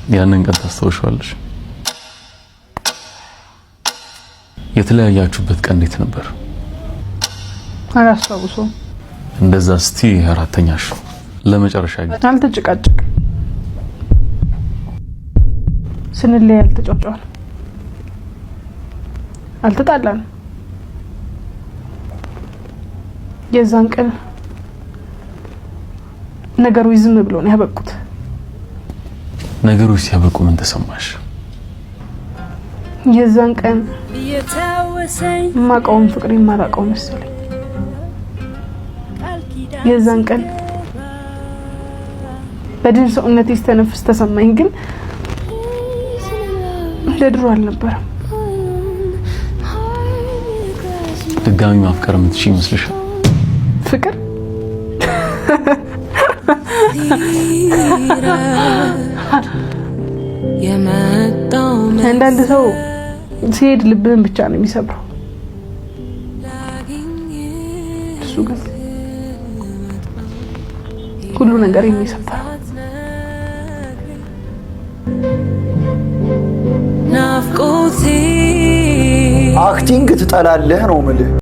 ያንን ቀን ታስታውሻለሽ? የተለያያችሁበት ቀን እንዴት ነበር? አላስታውሰውም። እንደዛ እስቲ አራተኛሽ ለመጨረሻ ጊዜ አልተጨቃጨቅ ስንለይ አልተጫጫዋል አልተጣላን። የዛን ቀን ነገሮች ዝም ብሎ ነው ያበቁት። ነገሮች ሲያበቁ ምን ተሰማሽ? የዛን ቀን ማቃውም ፍቅሬ ማራቀው መሰለኝ። የዛን ቀን በድን ሰውነቴ ስተነፍስ ተሰማኝ፣ ግን ለድሮ አልነበረም። ድጋሚ ማፍቀር የምትችይ ይመስልሻል? ፍቅር አንዳንድ ሰው ሲሄድ ልብህን ብቻ ነው የሚሰብረው። እሱ ግን ሁሉ ነገር የሚሰብረው። አክቲንግ ትጠላለህ ነው የምልህ።